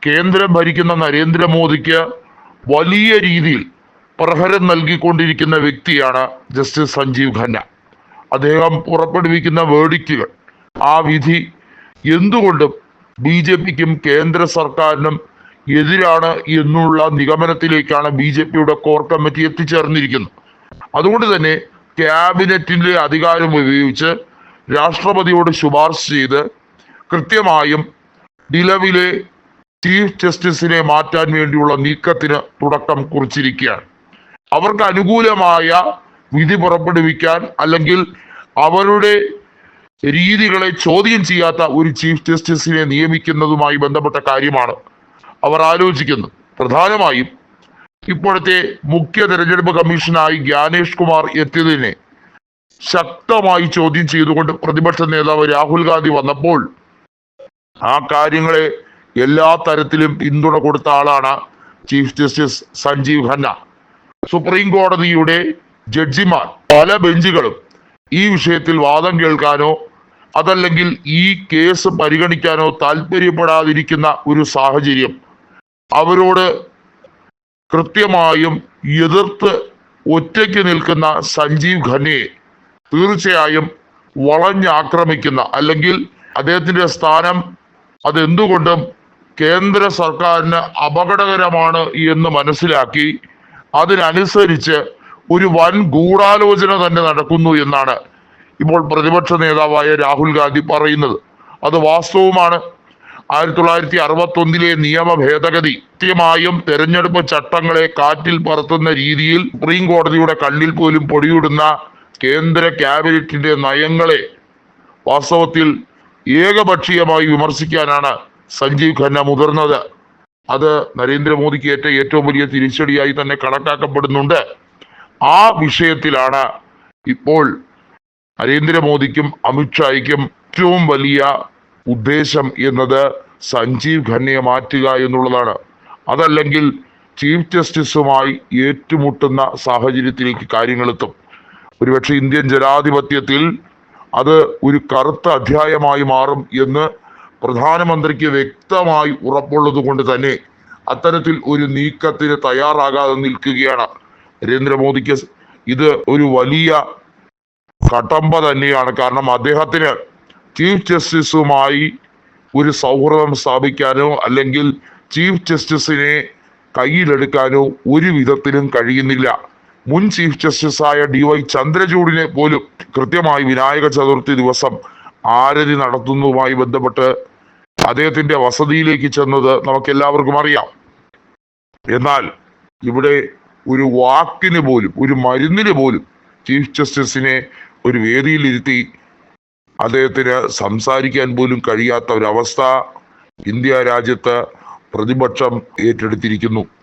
കേന്ദ്രം ഭരിക്കുന്ന നരേന്ദ്രമോദിക്ക് വലിയ രീതിയിൽ പ്രഹരം നൽകിക്കൊണ്ടിരിക്കുന്ന വ്യക്തിയാണ് ജസ്റ്റിസ് സഞ്ജീവ് ഖന്ന. അദ്ദേഹം പുറപ്പെടുവിക്കുന്ന വേർഡിക്റ്റുകൾ, ആ വിധി എന്തുകൊണ്ടും BJPക്കും കേന്ദ്ര സർക്കാരിനും എതിരാണ് എന്നുള്ള നിഗമനത്തിലേക്കാണ് BJPയുടെ കോർ കമ്മിറ്റി എത്തിച്ചേർന്നിരിക്കുന്നത്. അതുകൊണ്ട് തന്നെ ക്യാബിനറ്റിന്റെ അധികാരം ഉപയോഗിച്ച് രാഷ്ട്രപതിയോട് ശുപാർശ ചെയ്ത് കൃത്യമായും നിലവിലെ ചീഫ് ജസ്റ്റിസിനെ മാറ്റാൻ വേണ്ടിയുള്ള നീക്കത്തിന് തുടക്കം കുറിച്ചിരിക്കുകയാണ്. അവർക്ക് അനുകൂലമായ വിധി പുറപ്പെടുവിക്കാൻ അല്ലെങ്കിൽ അവരുടെ രീതികളെ ചോദ്യം ചെയ്യാത്ത ഒരു ചീഫ് ജസ്റ്റിസിനെ നിയമിക്കുന്നതുമായി ബന്ധപ്പെട്ട കാര്യമാണ് അവർ ആലോചിക്കുന്നത്. പ്രധാനമായും ഇപ്പോഴത്തെ മുഖ്യ തെരഞ്ഞെടുപ്പ് കമ്മീഷനായി ജ്ഞാനേഷ് കുമാർ എത്തിയതിനെ ശക്തമായി ചോദ്യം ചെയ്തുകൊണ്ട് പ്രതിപക്ഷ നേതാവ് രാഹുൽ ഗാന്ധി വന്നപ്പോൾ ആ കാര്യങ്ങളെ എല്ലാ തരത്തിലും പിന്തുണ കൊടുത്ത ആളാണ് chief justice Sanjiv Khanna. Supreme കോടതിയുടെ ജഡ്ജിമാർ പല ബെഞ്ചുകളും ഈ വിഷയത്തിൽ വാദം കേൾക്കാനോ അതല്ലെങ്കിൽ ഈ കേസ് പരിഗണിക്കാനോ താല്പര്യപ്പെടാതിരിക്കുന്ന ഒരു സാഹചര്യം അവരോട് കൃത്യമായും എതിർത്ത് ഒറ്റയ്ക്ക് നിൽക്കുന്ന സഞ്ജീവ് ഖന്നയെ തീർച്ചയായും വളഞ്ഞാക്രമിക്കുന്ന അല്ലെങ്കിൽ അദ്ദേഹത്തിന്റെ സ്ഥാനം അതെന്തുകൊണ്ടും കേന്ദ്ര സർക്കാരിന് അപകടകരമാണ് എന്ന് മനസ്സിലാക്കി അതിനനുസരിച്ച് ഒരു വൻ ഗൂഢാലോചന തന്നെ നടക്കുന്നു എന്നാണ് ഇപ്പോൾ പ്രതിപക്ഷ നേതാവായ രാഹുൽ ഗാന്ധി പറയുന്നത്. അത് വാസ്തവമാണ്. 1961 നിയമ ഭേദഗതി കൃത്യമായും തെരഞ്ഞെടുപ്പ് ചട്ടങ്ങളെ കാറ്റിൽ പറത്തുന്ന രീതിയിൽ സുപ്രീം കോടതിയുടെ കണ്ണിൽ പോലും പൊടിയിടുന്ന കേന്ദ്ര ക്യാബിനറ്റിന്റെ നയങ്ങളെ വാസ്തവത്തിൽ ഏകപക്ഷീയമായി വിമർശിക്കാനാണ് സഞ്ജീവ് ഖന്ന മുതിർന്നത്. അത് നരേന്ദ്രമോദിക്ക് ഏറ്റവും വലിയ തിരിച്ചടിയായി തന്നെ കണക്കാക്കപ്പെടുന്നുണ്ട്. ആ വിഷയത്തിലാണ് ഇപ്പോൾ നരേന്ദ്രമോദിക്കും അമിത്ഷായ്ക്കും ഏറ്റവും വലിയ ഉദ്ദേശം എന്നത് സഞ്ജീവ് ഖന്നയെ മാറ്റുക എന്നുള്ളതാണ്. അതല്ലെങ്കിൽ ചീഫ് ജസ്റ്റിസുമായി ഏറ്റുമുട്ടുന്ന സാഹചര്യത്തിലേക്ക് കാര്യങ്ങളെത്തും. ഒരുപക്ഷെ ഇന്ത്യൻ ജനാധിപത്യത്തിൽ അത് ഒരു കറുത്ത അധ്യായമായി മാറും എന്ന് പ്രധാനമന്ത്രിക്ക് വ്യക്തമായി ഉറപ്പുള്ളത് കൊണ്ട് തന്നെ അത്തരത്തിൽ ഒരു നീക്കത്തിന് തയ്യാറാകാതെ നിൽക്കുകയാണ് നരേന്ദ്രമോദിക്ക്. ഇത് ഒരു വലിയ കടമ്പ തന്നെയാണ്. കാരണം അദ്ദേഹത്തിന് ചീഫ് ജസ്റ്റിസുമായി ഒരു സൗഹൃദം സ്ഥാപിക്കാനോ അല്ലെങ്കിൽ ചീഫ് ജസ്റ്റിസിനെ കയ്യിലെടുക്കാനോ ഒരു വിധത്തിലും കഴിയുന്നില്ല. മുൻ ചീഫ് ജസ്റ്റിസായ DY ചന്ദ്രചൂഡിനെ പോലും കൃത്യമായി വിനായക ചതുർത്ഥി ദിവസം ആരതി നടത്തുന്നതുമായി ബന്ധപ്പെട്ട് അദ്ദേഹത്തിന്റെ വസതിയിലേക്ക് ചെന്നത് നമുക്കെല്ലാവർക്കും അറിയാം. എന്നാൽ ഇവിടെ ഒരു വാക്കിന് പോലും ഒരു മരുന്നിന് പോലും ചീഫ് ജസ്റ്റിസിനെ ഒരു വേദിയിലിരുത്തി അദ്ദേഹത്തിന് സംസാരിക്കാൻ പോലും കഴിയാത്ത ഒരവസ്ഥ ഇന്ത്യ രാജ്യത്ത് പ്രതിപക്ഷം ഏറ്റെടുത്തിരിക്കുന്നു.